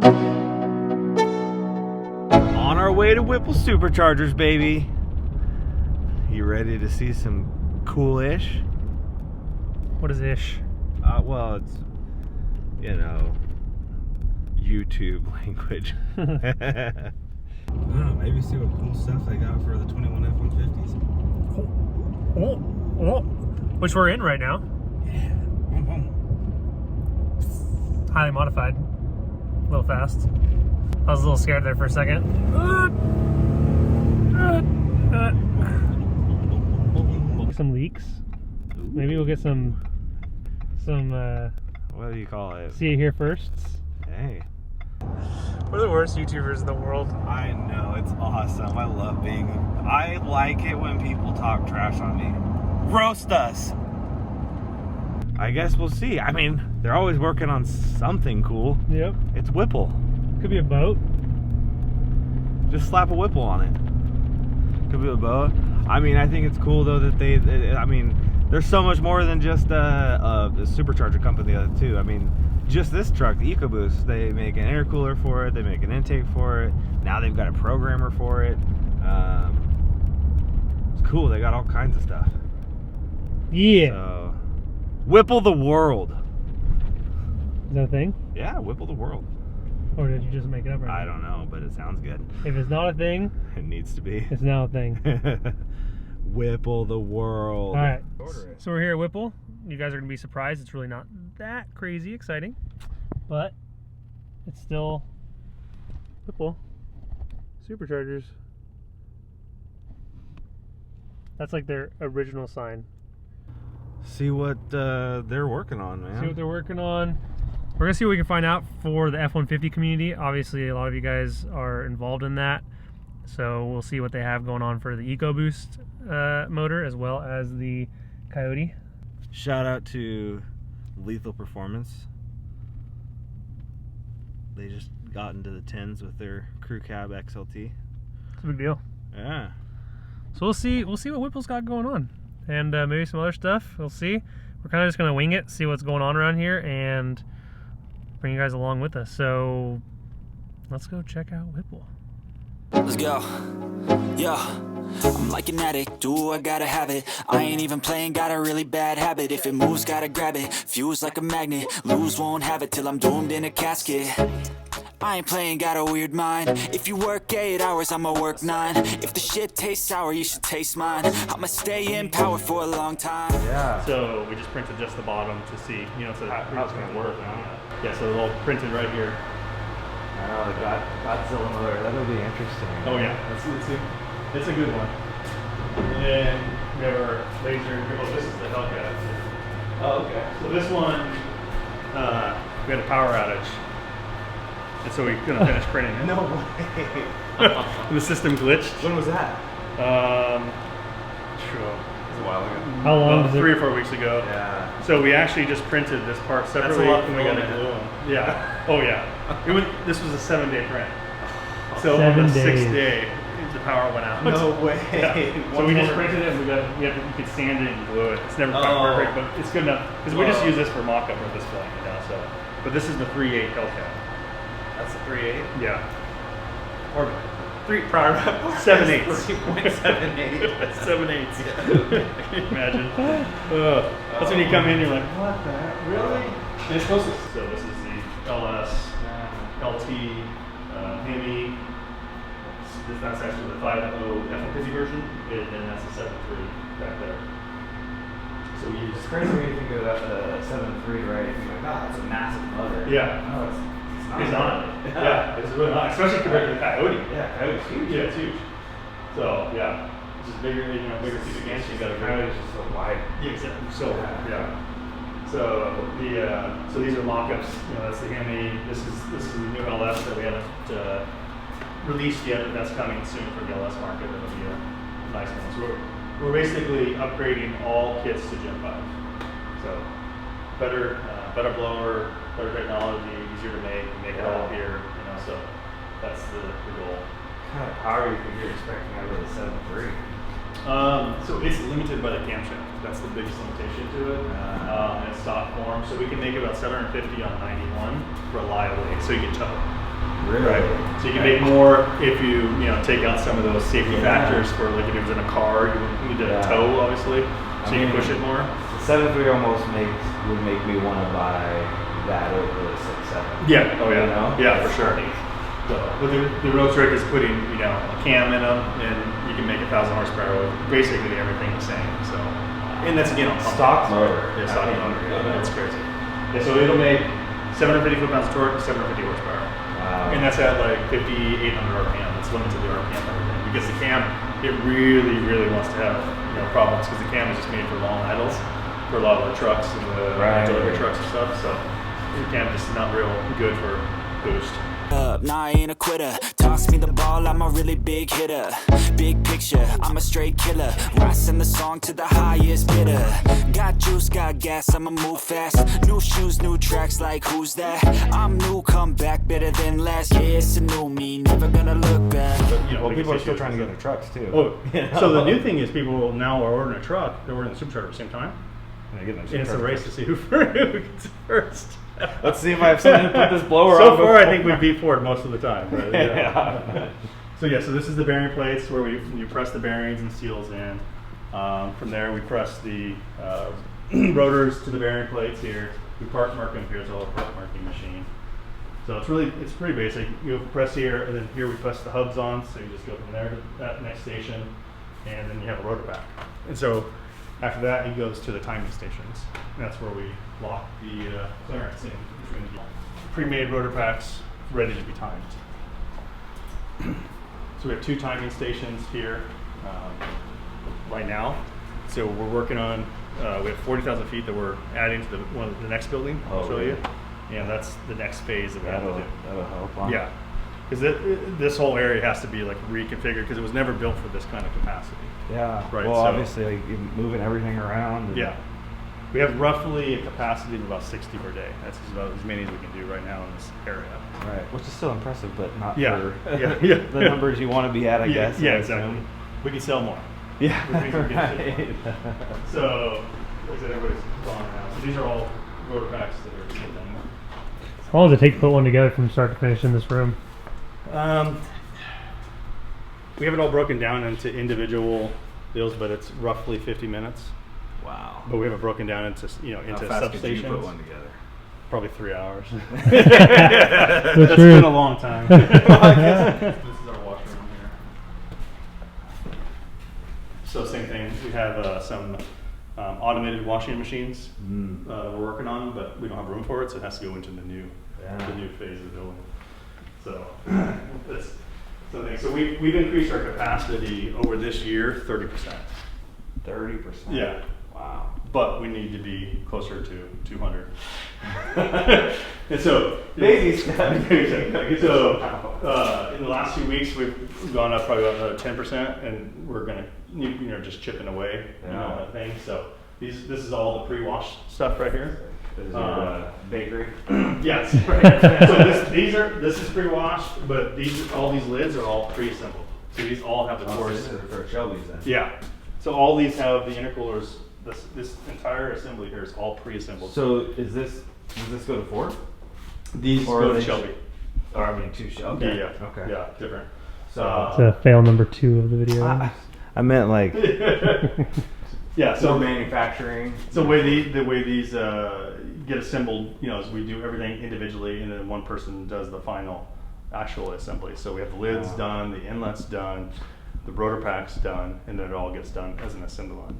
On our way to Whipple Superchargers, baby. You ready to see some cool-ish? What is ish? Well, it's, you know, YouTube language. I don't know, maybe see what cool stuff they got for the 21 F-150s. Oh, which we're in right now. Yeah. Highly modified. A little fast. I was a little scared there for a second. Some leaks. Maybe we'll get some what do you call it? see it here firsts. Hey. We're the worst YouTubers in the world. I know, it's awesome. I like it when people talk trash on me. Roast us. I guess we'll see. I mean, they're always working on something cool. Yep. It's Whipple. Could be a boat. Just slap a Whipple on it. Could be a boat. I mean, I think it's cool though that I mean, there's so much more than just a supercharger company too. I mean, just this truck, the EcoBoost, they make an intercooler for it, they make an intake for it. Now they've got a programmer for it. It's cool. They got all kinds of stuff. Yeah. So, Whipple the world. Is that a thing? Yeah, Whipple the world. Or did you just make it up right now? I don't know, but it sounds good. If it's not a thing, It needs to be. it's now a thing. Whipple the world. All right. So we're here at Whipple. You guys are going to be surprised. It's really not that crazy exciting, but it's still Whipple Superchargers. That's like their original sign. See what they're working on, man. See what they're working on. We're gonna see what we can find out for the F-150 community. Obviously, a lot of you guys are involved in that, so we'll see what they have going on for the EcoBoost motor as well as the Coyote. Shout out to Lethal Performance. They just got into the 10s with their crew cab XLT. It's a big deal. Yeah. So we'll see what Whipple's got going on, and maybe some other stuff. We'll see. We're kind of just gonna wing it, see what's going on around here, and bring you guys along with us. So let's go check out Whipple. Let's go. Yeah. I'm like an addict, ooh, I gotta have it. I ain't even playing, got a really bad habit. If it moves, gotta grab it. Fuse like a magnet, lose, won't have it till I'm doomed in a casket. I ain't playing, got a weird mind. If you work 8 hours, I'ma work 9. If the shit tastes sour, you should taste mine. I'ma stay in power for a long time. Yeah. So we just printed just the bottom to see, you know, so How's it gonna work, huh? Yeah, so they're all printed right here. I know, the Godzilla motor. That'll be interesting. Oh yeah, let's see. It's a good one. And we have our laser. Oh, this is the Hellcat. Oh, okay. So this one, we had a power outage, and so we couldn't finish printing it. No way. The system glitched. When was that? Sure. It was a while ago. How long? 3 or 4 weeks ago. Yeah. So we actually just printed this part separately. That's a lot and we got to glue them. Yeah. Oh yeah. This was a 7-day print. So on the 6th day, the power went out. No way. Yeah. So we just printed it, and you could sand it and glue it. It's never quite perfect, but it's good enough because we just use this for mock-up at this point, you know. So, but this is the 3.8 Hellcat. That's a 3.8? Yeah. Or 7.8. 3.78. 7.8. Yeah. Can you imagine? That's when you come in, you're like, what the heck? Really? And it's supposed to. So this is the LS, LT, Hemi. That's actually the 5.0 F-150 version, and then that's the 7.3 back there. So we use. It's crazy when you think of that 7.3, right? You're like, oh, that's a massive motor. Yeah. No, It's not. Yeah, it's really not. Especially compared to the Coyote. Yeah, Coyote's huge. Yeah, it's huge. So yeah, it's just bigger, you know, bigger piece of gas. You got a Coyote's just so wide. Yeah, exactly. So yeah. So so these are mock-ups. You know, that's the Hemi. This is the new LS that we haven't released yet, but that's coming soon for the LS market. That'll be a nice one. So we're basically upgrading all kits to Gen 5. So better blower, better technology, easier to make it all here. You know, so that's the goal. What kind of power do you think you're expecting out of the 7.3? So it's limited by the camshaft. That's the biggest limitation to it. In stock form, so we can make about 750 on 91 reliably, so you can tow. Really? Right. So you can make more if you take out some of those safety factors for like if it was in a car, you need a tow obviously, so you can push it more. The 7.3 almost would make me want to buy that over the 6.7. Yeah. Oh yeah. You know? Yeah, for sure. So, but the road trick is putting a cam in them, and you can make 1,000 horsepower with basically everything the same. So, and that's again on pump. Stock motor. Yeah, stock motor. Yeah, that's crazy. Yeah, so it'll make 750 foot-pounds of torque, 750 horsepower. Wow. And that's at like 5,800 RPM. It's limited to RPM and everything. Because the cam, it really, really wants to have problems because the cam is just made for long idles for a lot of the trucks and the delivery trucks and stuff. So the cam just not real good for boost. Nah, I ain't a quitter. Toss me the ball, I'm a really big hitter. Big picture, I'm a straight killer. Rising the song to the highest bidder. Got juice, got gas, I'ma move fast. New shoes, new tracks, like who's that? I'm new, come back better than last. Yeah, it's a new me, never gonna look back. Well, people are still trying to get their trucks too. Oh, so the new thing is people now are ordering a truck, they're ordering the supercharger at the same time. And it's a race to see who gets first. Let's see if I have something to put this blower on. So far, I think we beat Ford most of the time. But, So this is the bearing plates where you press the bearings and seals in. From there, we press the rotors to the bearing plates here. We park mark them here. It's all a park marking machine. So it's pretty basic. You press here, and then here we press the hubs on. So you just go from there to that next station, and then you have a rotor back. And so after that, it goes to the timing stations. And that's where we lock the clearance in between the pre-made rotor packs ready to be timed. So we have 2 timing stations here right now. So we're working on, we have 40,000 feet that we're adding to the next building. I'll show you. And that's the next phase that we have to do. That'll help. Huh? Yeah. Because this whole area has to be like reconfigured because it was never built for this kind of capacity. Yeah. Right. Well, obviously, like, moving everything around. And yeah. We have roughly a capacity of about 60 per day. That's about as many as we can do right now in this area. Right. Which is still impressive, but not for the numbers you want to be at, I guess. Yeah, exactly. We can sell more. Yeah. Right. So, everybody's gone now. So these are all rotor packs that are done. How long does it take to put one together from start to finish in this room? We have it all broken down into individual deals, but it's roughly 50 minutes. Wow. But we have it broken down into into substations. Could you put one together? Probably 3 hours. That's been a long time. This is our washroom here. So same thing. We have some automated washing machines we're working on, but we don't have room for it, so it has to go into the new phase of the building. So that's something. So we've increased our capacity over this year 30%. 30%. Yeah. Wow. But we need to be closer to 200. And so baby steps. So in the last few weeks we've gone up probably about another 10%, and we're gonna just chipping away that thing. So this is all the pre-washed stuff right here. This is your bakery. Yes. Right. So this is pre-washed, but all these lids are all pre-assembled. So these all have the doors. For Shelby's then. Yeah. So all these have the intercoolers. This entire assembly here is all pre-assembled. So does this go to Ford? These go to Shelby. Or I mean to Shelby. Yeah. Okay. Yeah, different. So it's fail number 2 of the video. I meant like yeah. So manufacturing. So the way these get assembled, is we do everything individually, and then one person does the final actual assembly. So we have the lids done, the inlets done, the rotor packs done, and then it all gets done as an assembly line.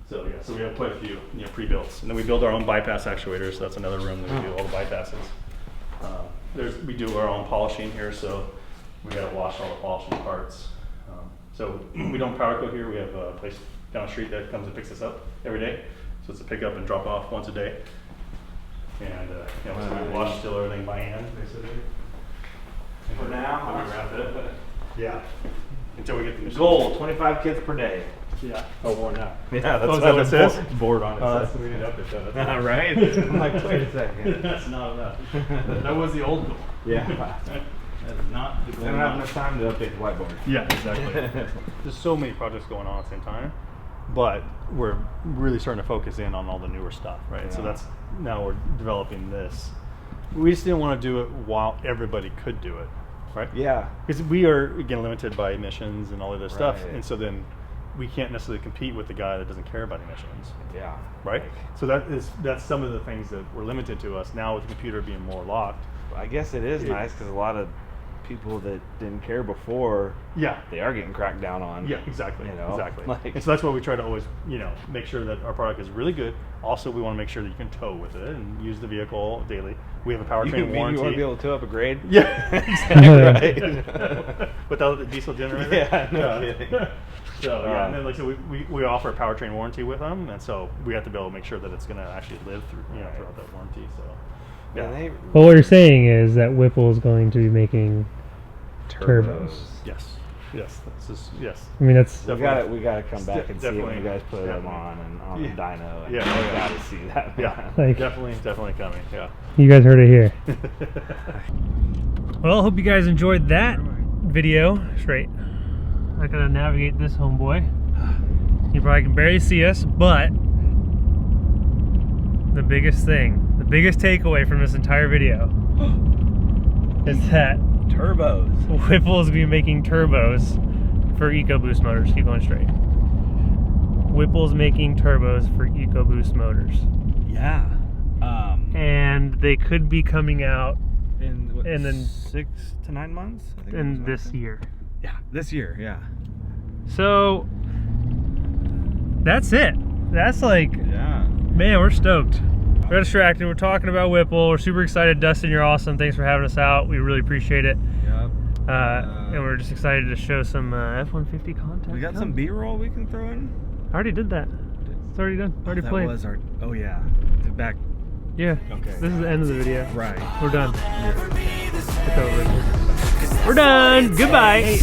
So so we have quite a few pre-builts, and then we build our own bypass actuators. So that's another room that we do all the bypasses. We do our own polishing here, so we got to wash all the polishing parts. So we don't powder coat here. We have a place down the street that comes and picks us up every day. So it's a pick up and drop off once a day. And so we wash still everything by hand, basically. For now, we wrap it. Yeah. Until we get the goal, 25 kids per day. Yeah. Oh, more now. Yeah, that's what it says. Board on it. That's we need to update that. Right? I'm like, wait a second. That's not enough. That was the old goal. Yeah. That is not the goal. I don't have enough time to update the whiteboard. Yeah, exactly. There's so many projects going on at the same time, but we're really starting to focus in on all the newer stuff, right? Yeah. So now we're developing this We just didn't want to do it while everybody could do it, right? Yeah. Because we are, again, limited by emissions and all of this stuff, Right. and so then we can't necessarily compete with the guy that doesn't care about emissions, Yeah. right? So that's some of the things that were limited to us. Now with the computer being more locked, I guess it is nice because a lot of people that didn't care before, yeah, they are getting cracked down on. yeah, exactly, You know, exactly. like- And so that's why we try to always, make sure that our product is really good. Also, we want to make sure that you can tow with it and use the vehicle daily. We have a powertrain warranty. You want to be able to tow up a grade? Yeah, exactly. Right. Without the diesel generator. Yeah, no kidding. So yeah, and then like so we offer a powertrain warranty with them, and so we have to be able to make sure that it's going to actually live through throughout that warranty. So Yeah, they Well, what you're saying is that Whipple is going to be making turbos. yes, yes. I mean, that's We gotta come back and see it when Definitely. you guys put them Definitely. on and on the Yeah. dyno. And Yeah. we gotta see that. Yeah, Like- definitely coming. Yeah. you guys heard it here. Well, hope you guys enjoyed that video. Straight. I gotta navigate this homeboy. You probably can barely see us, but the biggest thing, the biggest takeaway from this entire video is that Turbos. Whipple is going to be making turbos for EcoBoost motors. Keep going straight. Whipple's making turbos for EcoBoost motors. Yeah. And they could be coming out In what, And then- 6 to 9 months. I think it was in what I this said. year. Yeah, this year. Yeah. So that's it. That's like, Yeah. man, we're stoked. We're distracted. We're talking about Whipple. We're super excited. Dustin, you're awesome. Thanks for having us out. We really appreciate it. Yep. And we're just excited to show some F-150 content. We got some B-roll we can throw in. I already did that. It's already done. Already that played. was our. Oh yeah. Back. Yeah. Okay. This is the end of the video. Right. We're done. It's over. We're done. Goodbye.